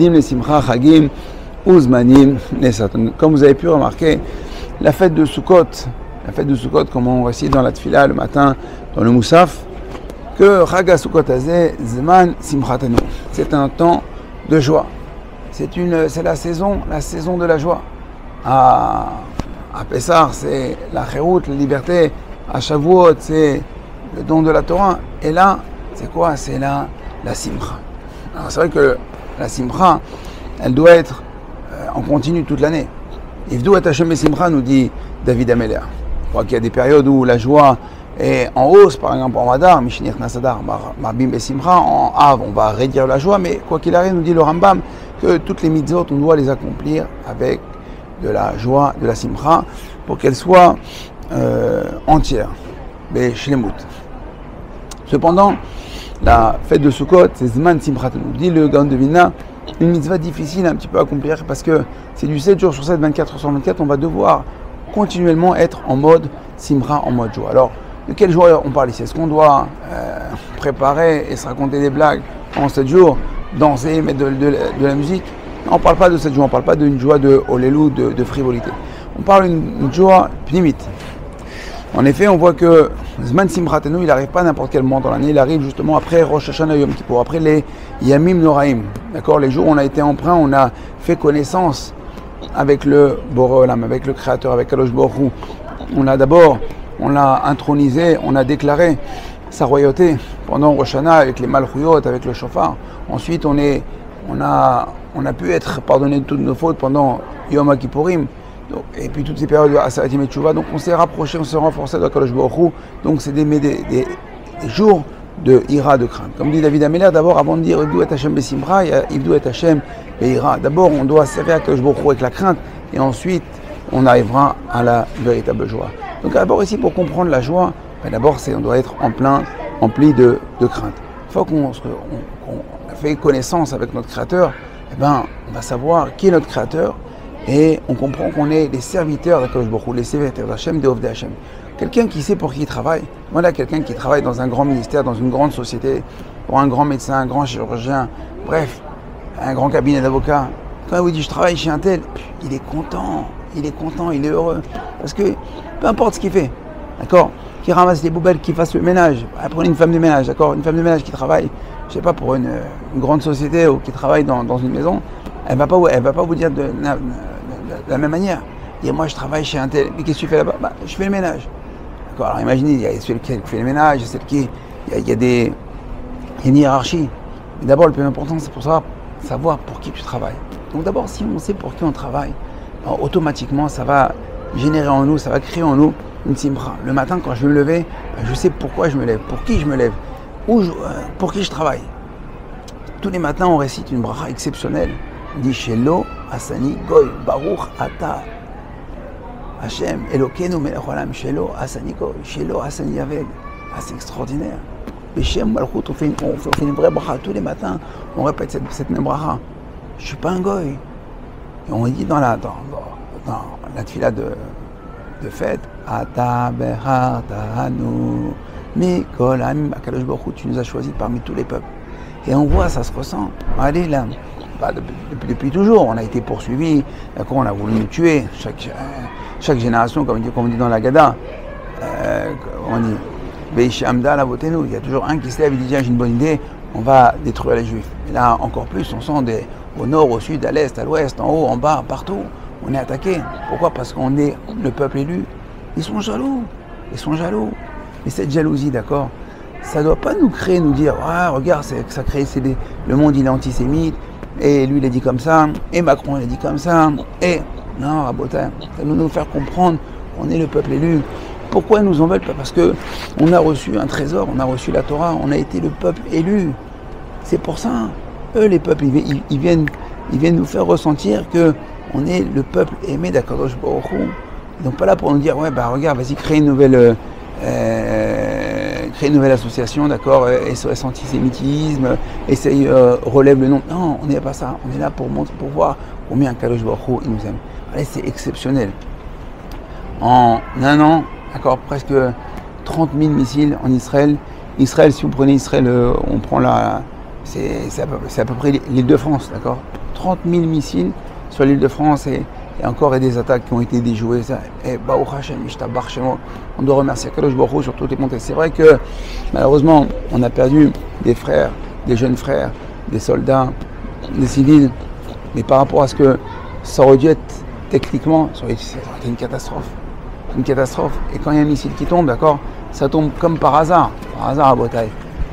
Mo'adim le Simcha Chagim Uzmanim Nesatan. Comme vous avez pu remarquer, la fête de Sukkot, comme on récite dans la Tfila le matin, dans le Moussaf, que Chag Sukkot Hazeh Zman Simchatanu. C'est un temps de joie. C'est la saison de la joie. À Pessah, c'est la Chérout, la liberté. À Shavuot, c'est le don de la Torah. Et là, c'est quoi? C'est la Simcha. Alors c'est vrai que la Simcha, elle doit être en continu toute l'année. Ivdu et Hashem Simcha, nous dit David Ameller. Je crois qu'il y a des périodes où la joie est en hausse, par exemple en Madar, Mishinir Nasadar, Marbim Besimcha, en Av, on va réduire la joie, mais quoi qu'il arrive, nous dit le Rambam, que toutes les mitzvot, on doit les accomplir avec de la joie, de la Simcha, pour qu'elle soit entière. Mais Shlemut. Cependant, la fête de Sukkot, c'est Zman Simchat. Nous dit le Gaon de Vilna, une mitzvah difficile un petit peu à accomplir parce que c'est du 7 jours sur 7, 24 sur 24, on va devoir continuellement être en mode Simcha, en mode joie. Alors, de quelle joie on parle ici? Est-ce qu'on doit préparer et se raconter des blagues en 7 jours, danser, mettre de la musique? Non, on ne parle pas de cette joie, on ne parle pas d'une joie de olélou, de frivolité. On parle d'une joie pnimite. En effet, on voit que Zman Simchatenu, il n'arrive pas à n'importe quel moment dans l'année, il arrive justement après Rosh Hashanah Yom Kippour, après les Yamim Noraim. D'accord, les jours où on a été emprunt, on a fait connaissance avec le Boré Olam, avec le Créateur, avec Kadosh Baruch Hu. On l'a intronisé, on a déclaré sa royauté pendant Rosh Hashanah avec les Malchuyot, avec le Shofar. Ensuite, on a pu être pardonné de toutes nos fautes pendant Yom Kippourim. Et puis toutes ces périodes de Asaratim et Tchouva, donc on s'est rapproché, on s'est renforcé de Kadosh Baruch Hu. Donc c'est des jours de ira, de crainte. Comme dit David Ameller, d'abord avant de dire Ivdu et Hashem Besimcha, Ivdu et Hashem Beira. D'abord on doit servir à Kadosh Baruch Hu avec la crainte, et ensuite on arrivera à la véritable joie. Donc d'abord ici pour comprendre la joie, d'abord on doit être empli de crainte. Une fois qu'on a fait connaissance avec notre Créateur, on va savoir qui est notre Créateur. Et on comprend qu'on est les serviteurs d'Akadosh Baruch Hu, les serviteurs d'Hachem, des Ovdei Hachem. Quelqu'un qui sait pour qui il travaille. Voilà, quelqu'un qui travaille dans un grand ministère, dans une grande société, pour un grand médecin, un grand chirurgien, bref, un grand cabinet d'avocats. Quand il vous dit je travaille chez un tel, il est content, il est heureux. Parce que peu importe ce qu'il fait, d'accord, qu'il ramasse les poubelles, qu'il fasse le ménage. Prenez une femme de ménage, d'accord, une femme de ménage qui travaille, je sais pas, pour une grande société ou qui travaille dans une maison, elle va pas vous dire de la même manière. Et moi je travaille chez un tel, mais qu'est-ce que tu fais là-bas? Je fais le ménage. D'accord, alors imaginez, il y a celui qui fait le ménage, il y a une hiérarchie. Mais d'abord le plus important c'est pour savoir pour qui tu travailles. Donc d'abord si on sait pour qui on travaille, alors, automatiquement ça va générer en nous, ça va créer en nous une simcha. Le matin quand je vais me lever, je sais pourquoi je me lève, pour qui je me lève, pour qui je travaille. Tous les matins on récite une bracha exceptionnelle. On dit Shelo Asani Goy Baruch Ata Hashem Elokeinu Melech Olam Shelo Asani Goy Shelo Asani Yaved. C'est extraordinaire. Beshem Malchut, on fait une vraie bracha tous les matins. On répète cette même bracha. Je suis pas un goy. Et on dit dans la tefila de fête Ata Behartanu Mikol Amim Akadosh Baruch Hu, tu nous as choisis parmi tous les peuples. Et on voit, ça se ressent. Allez là. Depuis toujours, on a été poursuivis, on a voulu nous tuer, chaque génération, comme on dit dans la Gada, on dit, il y a toujours un qui se lève et dit, tiens, j'ai une bonne idée, on va détruire les Juifs. Et là, encore plus, on sent au nord, au sud, à l'est, à l'ouest, en haut, en bas, partout, on est attaqué. Pourquoi? Parce qu'on est le peuple élu. Ils sont jaloux. Mais cette jalousie, d'accord, ça ne doit pas nous dire, ah, regarde, ça crée, le monde il est antisémite, et lui il a dit comme ça, et Macron il a dit comme ça, et non, Rabotin, ça doit nous faire comprendre qu'on est le peuple élu. Pourquoi ils nous en veulent? Parce que on a reçu un trésor, on a reçu la Torah, on a été le peuple élu. C'est pour ça, eux les peuples, ils viennent nous faire ressentir que on est le peuple aimé d'Akadosh Baruch Hu. Ils sont pas là pour nous dire, ouais, regarde, vas-y, crée une nouvelle association, d'accord, SOS antisémitisme, essaye, relève le nom. Non, on n'est pas ça. On est là pour voir combien Kadosh Baruch Hu il nous aime. Allez, c'est exceptionnel. En un an, d'accord, presque 30 000 missiles en Israël. Israël, si vous prenez Israël, on prend c'est à peu près l'île de France, d'accord. 30 000 missiles sur l'île de France et encore des attaques qui ont été déjouées. Et Baruch Hashem, on doit remercier Kadosh Baruch Hu sur toutes les montées. C'est vrai que malheureusement, on a perdu des frères, des jeunes frères, des soldats, des civils. Mais par rapport à ce que ça aurait dû être techniquement, ça aurait été une catastrophe. Une catastrophe. Et quand il y a un missile qui tombe, d'accord, ça tombe comme par hasard à Bretagne,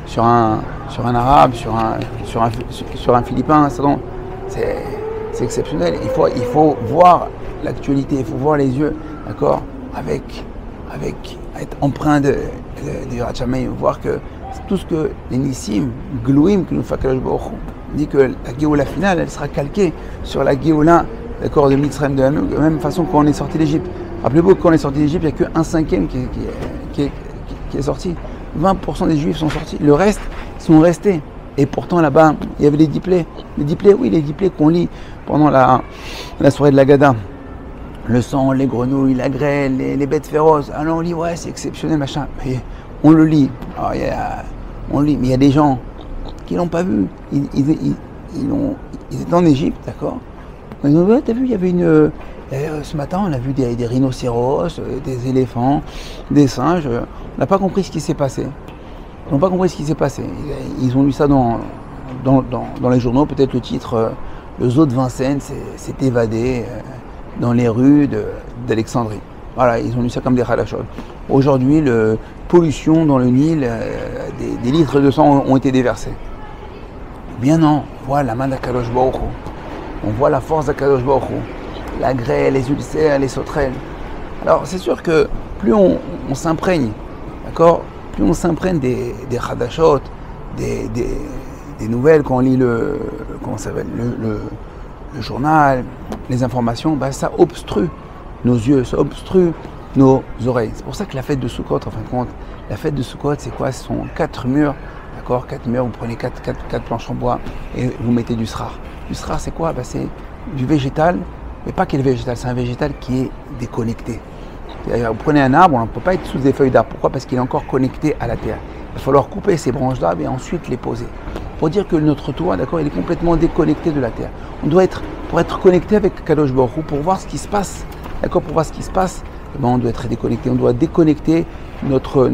sur un arabe, sur un philippin, ça tombe. C'est exceptionnel. Il faut voir l'actualité, il faut voir les yeux, d'accord, avec être empreint de Yerachamaï, voir que tout ce que les Nissim, Glouim, que nous fait Kadosh Baruch Hu, dit que la Géoula finale, elle sera calquée sur la Géoula, d'accord, de Mitzrayim, de la même façon qu'on est sorti d'Égypte. Rappelez-vous que quand on est sorti d'Égypte, il n'y a qu'un cinquième qui est sorti. 20% des Juifs sont sortis, le reste sont restés. Et pourtant là-bas, il y avait les diplés. Les diplés qu'on lit pendant la soirée de la Gada. Le sang, les grenouilles, la grêle, les bêtes féroces. Alors on lit, ouais, c'est exceptionnel, machin. Mais on le lit. Alors, on lit, mais il y a des gens qui l'ont pas vu. Ils étaient en Égypte, d'accord. Ils ont dit, ouais, t'as vu, il y avait ce matin, on a vu des rhinocéros, des éléphants, des singes. On n'a pas compris ce qui s'est passé. Ils n'ont pas compris ce qui s'est passé. Ils ont lu ça dans les journaux, peut-être le titre le zoo de Vincennes s'est évadé dans les rues d'Alexandrie. Voilà, ils ont lu ça comme des khalachot. Aujourd'hui, pollution dans le Nil, des litres de sang ont été déversés. Bien non, on voit la main d'Akadosh Baruch Hu. On voit la force d'Akadosh Baruch Hu. La grêle, les ulcères, les sauterelles. Alors c'est sûr que plus on s'imprègne, d'accord, plus on s'imprègne des Hadashot, des nouvelles, quand on lit le journal, les informations, bah, ça obstrue nos yeux, ça obstrue nos oreilles. C'est pour ça que la fête de Sukkot, en fin de compte, la fête de Sukkot, c'est quoi? Ce sont 4 murs, d'accord, 4 murs, vous prenez 4 planches en bois et vous mettez du srar. Du srar, c'est quoi? Bah, c'est du végétal, mais pas quel végétal, c'est un végétal qui est déconnecté. Vous prenez un arbre, on ne peut pas être sous des feuilles d'arbre. Pourquoi? Parce qu'il est encore connecté à la terre. Il va falloir couper ces branches d'arbre et ensuite les poser. Pour dire que notre toit, d'accord, il est complètement déconnecté de la terre. On doit être, pour être connecté avec Kadosh Baruch Hu, pour voir ce qui se passe, d'accord, pour voir ce qui se passe, eh ben, on doit être déconnecté. On doit déconnecter notre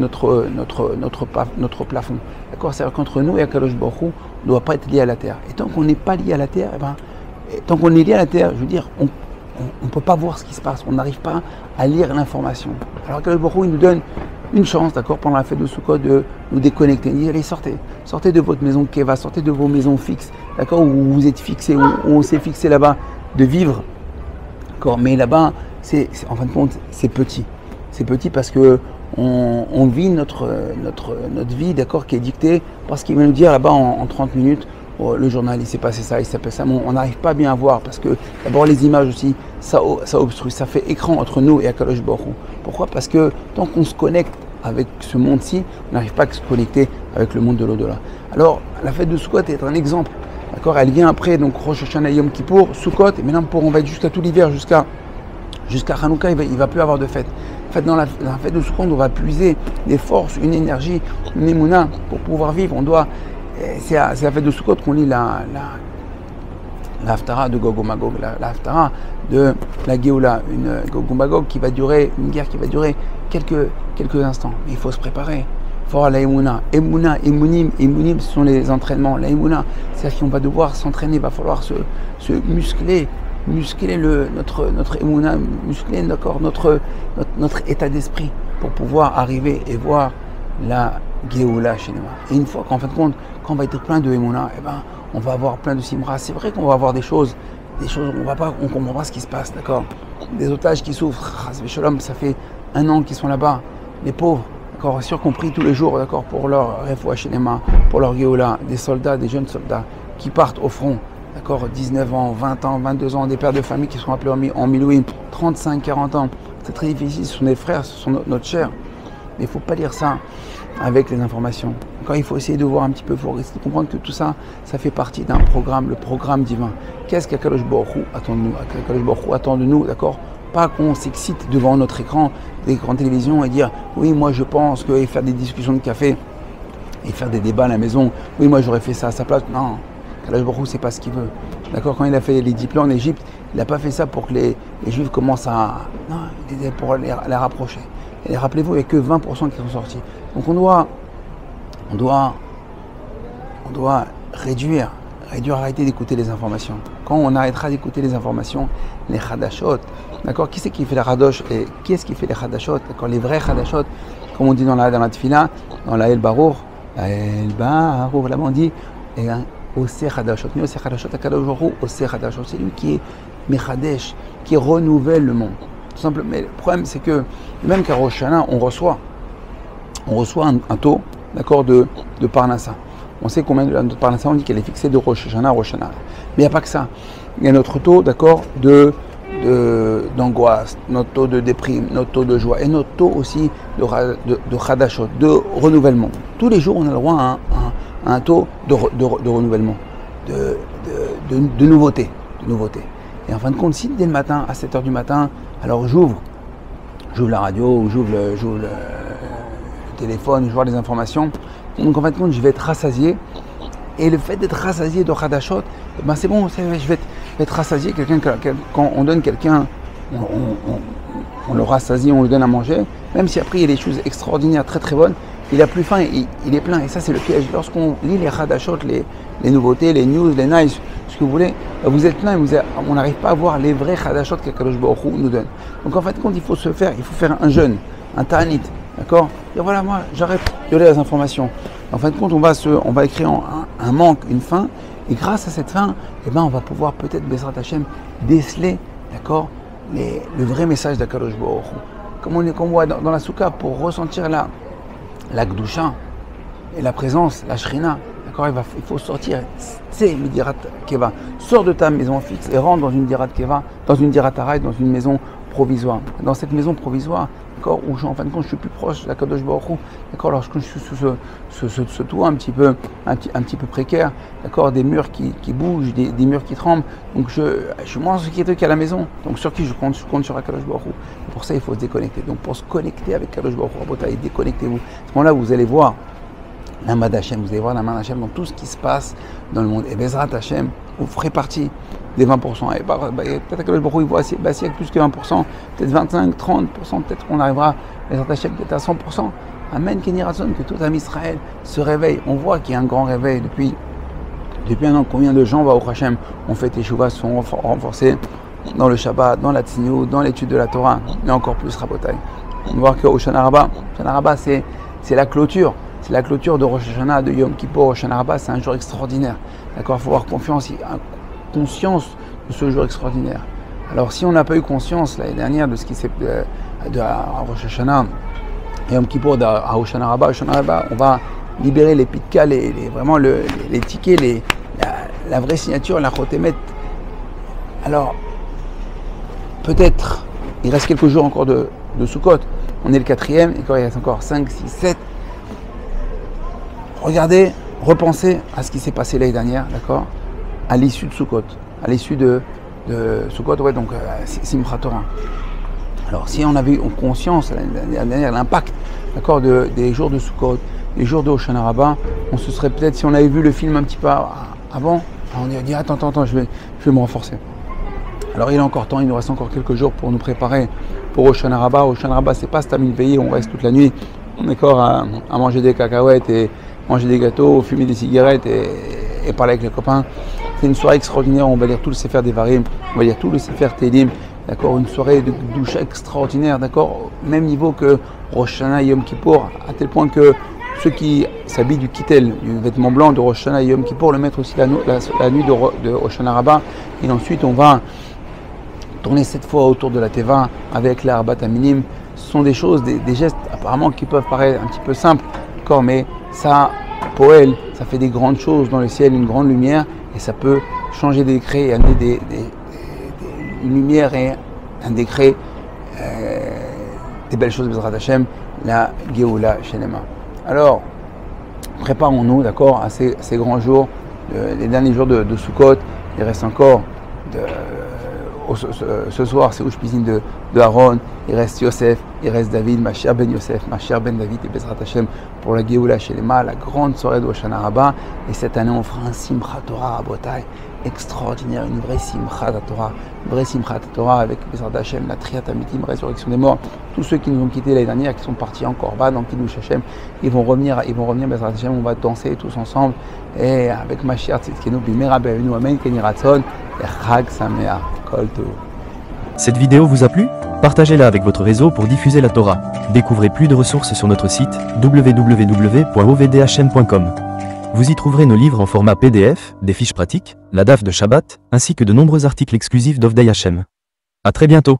plafond. D'accord, c'est-à-dire qu'entre nous et Kadosh Baruch Hu, on ne doit pas être lié à la terre. Et tant qu'on n'est pas lié à la terre, eh ben, tant qu'on est lié à la terre, je veux dire, on ne peut pas voir ce qui se passe, on n'arrive pas à lire l'information. Alors que le Baruch Hu, il nous donne une chance, d'accord, pendant la fête de Sukkot, de nous déconnecter. Il dit, allez, sortez de votre maison Keva, sortez de vos maisons fixes, d'accord, où vous êtes fixés, où on s'est fixé là-bas, de vivre, d'accord, mais là-bas, en fin de compte, c'est petit. C'est petit parce que on vit notre vie, d'accord, qui est dictée parce qu'il va nous dire là-bas en 30 minutes, oh, le journal, il s'est passé ça, il s'est passé ça. Bon, on n'arrive pas bien à voir parce que d'abord les images aussi, ça obstrue, ça fait écran entre nous et Akadosh Baruch Hu. Pourquoi? Parce que tant qu'on se connecte avec ce monde-ci, on n'arrive pas à se connecter avec le monde de l'au-delà. Alors, la fête de Sukkot est un exemple. D'accord, elle vient après, donc Rosh Hashanah, Yom Kippour, Sukkot, et maintenant on va être jusqu'à tout l'hiver, jusqu'à Hanouka, il va plus avoir de fête. En fait, dans la fête de Sukkot, on va puiser des forces, une énergie, une émouna pour pouvoir vivre. C'est à la fête de Sukkot qu'on lit la Haftara de Gog et Magog, la Haftara de la Géoula, une Gog et Magog qui va durer, une guerre qui va durer quelques instants. Mais il faut se préparer. Il faut avoir la Emouna. Emunim, ce sont les entraînements. La Emouna, c'est-à-dire qu'on va devoir s'entraîner, il va falloir se muscler notre Emouna, muscler notre état d'esprit pour pouvoir arriver et voir la Géoula chez nous. Et une fois qu'en fin de compte, quand on va être plein de Emouna, eh ben, on va avoir plein de Simra. C'est vrai qu'on va avoir des choses où on comprend pas ce qui se passe, d'accord. Des otages qui souffrent, ça fait 1 an qu'ils sont là-bas, les pauvres, d'accord, sûr qu'on prie tous les jours, d'accord, pour leur Refoua Shelema, pour leur Géoula, des soldats, des jeunes soldats qui partent au front, d'accord, 19 ans, 20 ans, 22 ans, des pères de famille qui sont appelés en Milouim, 35, 40 ans. C'est très difficile, ce sont des frères, ce sont notre chair. Mais il ne faut pas lire ça avec les informations. Quand il faut essayer de voir un petit peu, il faut essayer de comprendre que tout ça, ça fait partie d'un programme, le programme divin. Qu'est-ce qu'Akadosh Baruch Hu attend de nous? Akadosh Baruch Hu attend de nous, d'accord? Pas qu'on s'excite devant notre écran de télévision et dire oui, moi je pense que, et faire des discussions de café et faire des débats à la maison. Oui, moi j'aurais fait ça à sa place. Non, Kadosh Baruch Hu, c'est pas ce qu'il veut. D'accord, quand il a fait les 10 plans en Égypte, il n'a pas fait ça pour que les Juifs commencent à... Non, il était pour les rapprocher. Et rappelez-vous, il n'y a que 20% qui sont sortis. Donc on doit réduire, arrêter d'écouter les informations. Quand on arrêtera d'écouter les informations, les Hadashot, d'accord, qui c'est qui fait les Hadosh et qui est-ce qui fait les Hadashot, d'accord, les vrais Hadashot, comme on dit dans la Tfila, dans la El Barour, là-bas on dit, Oseh Hadashot, mais Oseh Hadashot, Akadosh Baruch Hu, Oseh Hadashot, c'est lui qui est Mechadesh, qui renouvelle le monde. Tout simplement. Mais le problème, c'est que même qu'à Rosh Hashanah, on reçoit un taux, d'accord, de Parnassa. On sait combien de notre Parnassa, on dit qu'elle est fixée de Rosh Hashanah à Rosh Hashanah. Mais il n'y a pas que ça. Il y a notre taux, d'accord, d'angoisse, notre taux de déprime, notre taux de joie et notre taux aussi de Hadashot, de renouvellement. Tous les jours, on a le droit à un taux de renouvellement, de nouveauté. Et en fin de compte, si dès le matin, à 7h du matin, alors j'ouvre la radio, ou j'ouvre le téléphone, je vois les informations, donc en fin de compte, je vais être rassasié. Et le fait d'être rassasié de Hadashot, ben c'est bon, je vais être rassasié. Quand on donne quelqu'un, on le rassasie, on lui donne à manger, même si après il y a des choses extraordinaires, très très bonnes, il a plus faim, il est plein. Et ça, c'est le piège. Lorsqu'on lit les Hadashot, les nouveautés, les news, les nice, ce que vous voulez, vous êtes plein, on n'arrive pas à voir les vrais Hadashot qu'Akadosh Baruch Hu nous donne. Donc en fait, il faut faire un jeûne, un ta'anit, d'accord. Et voilà, moi, j'arrête de lire les informations. En fin de compte, on va créer un manque, une faim, et grâce à cette faim, on va pouvoir peut-être, Bezrat Hashem, déceler, d'accord, le vrai message d'Akadosh Baruch Hu. Comme on voit dans la soukha, pour ressentir la Gdusha et la présence, la Shrina, d'accord, il faut sortir, c'est Midirat Keva. Sors de ta maison fixe et rentre dans une Dirat Keva, dans une Dirat Arai, dans une maison provisoire. Dans cette maison provisoire, d'accord, où en fin de compte je suis plus proche de la Kadosh Baruch Hu, d'accord, lorsque je suis sous ce toit un petit peu précaire, d'accord, des murs qui bougent, des murs qui tremblent, donc je suis moins inquiété qu'à la maison, donc sur qui je compte sur la Kadosh Baruch Hu. Pour ça il faut se déconnecter. Donc pour se connecter avec Kadosh Baruch Hu, Rabotai, déconnectez-vous. À ce moment-là vous allez voir la main d'Hachem, vous allez voir la main d'Hachem dans tout ce qui se passe dans le monde. Et Bezrat Hachem, vous ferez partie des 20%. Et peut-être que le Baruch Hu, il voit s'il y a plus que 20%, peut-être 25, 30%, peut-être qu'on arrivera, Bezrat Hachem, peut-être à 100%. Amen, Kenny Ratson, que tout âme Israël se réveille. On voit qu'il y a un grand réveil depuis un an. Combien de gens, Baruch Hachem, ont fait Teshuvah, se sont renforcés dans le Shabbat, dans la Tzniut, dans l'étude de la Torah, et encore plus Rabotai. On voit que Hoshana Rabbah, c'est la clôture. C'est la clôture de Rosh Hashanah, de Yom Kippur. Hoshana Rabbah, c'est un jour extraordinaire. D'accord, il faut avoir conscience de ce jour extraordinaire. Alors, si on n'a pas eu conscience l'année dernière de ce qui s'est de Rosh Hashanah, Yom Kippur, à Hoshana Rabbah, on va libérer les pitka, vraiment les tickets, la vraie signature, la chotémet. Alors, peut-être, il reste quelques jours encore de Sukkot. On est le 4e, et quand il reste encore 5, 6, 7. Regardez, repensez à ce qui s'est passé l'année dernière, d'accord, à l'issue de Sukkot, à l'issue de Sukkot, ouais, donc Simchat Torah. Alors, si on avait eu conscience l'année dernière l'impact, d'accord, des jours de Sukkot, des jours de Hoshana Rabbah, on se serait peut-être, si on avait vu le film un petit peu avant, on aurait dit attends, je vais me renforcer. Alors, il y a encore temps, il nous reste encore quelques jours pour nous préparer pour Hoshana Rabbah. Hoshana Rabbah, c'est pas Stamil veillé, on reste toute la nuit, on est d'accord à manger des cacahuètes et manger des gâteaux, fumer des cigarettes et parler avec les copains. C'est une soirée extraordinaire, on va lire tout le Sefer Devarim, on va lire tout le Sefer Télim, d'accord, une soirée de douche extraordinaire, d'accord, même niveau que Rosh Hashanah et Yom Kippour, à tel point que ceux qui s'habillent du kittel, du vêtement blanc de Rosh Hashanah et Yom Kippour, le mettre aussi la nuit de Hoshana Rabbah, et ensuite on va tourner 7 fois autour de la Teva avec la Arbat Aminim. Ce sont des choses, des gestes apparemment qui peuvent paraître un petit peu simples, d'accord, mais ça, pour elle, ça fait des grandes choses dans le ciel, une grande lumière, et ça peut changer des décrets et amener une lumière et un décret, des belles choses, Bezrat Hashem, la Geoula Shelema. Alors, préparons-nous, d'accord, à ces grands jours, les derniers jours de Sukkot. Il reste encore ce soir, c'est Ushpizin de Aaron, il reste Yosef, il reste David, ma chère Ben Yosef, ma chère Ben David et Bezrat Hashem pour la Géoula Shelema, la grande soirée de Hoshana Rabbah. Et cette année, on fera un Simchat Torah Rabotai extraordinaire, une vraie Simchat Torah, une vraie Simchat Torah avec Bezrat Hashem, la Triat Amitim, résurrection des morts. Tous ceux qui nous ont quittés l'année dernière, qui sont partis en Korban, dans Kiddush Hashem, ils vont revenir Bezrat Hashem, on va danser tous ensemble. Et avec ma chère Tzidkenu, Bimera Be'avenu, Amen, Keni Ratzon, et Chag Sameach, Kol Tov. Cette vidéo vous a plu? Partagez-la avec votre réseau pour diffuser la Torah. Découvrez plus de ressources sur notre site www.ovdhm.com. Vous y trouverez nos livres en format PDF, des fiches pratiques, la DAF de Shabbat, ainsi que de nombreux articles exclusifs d'Ovdei Hashem. À très bientôt.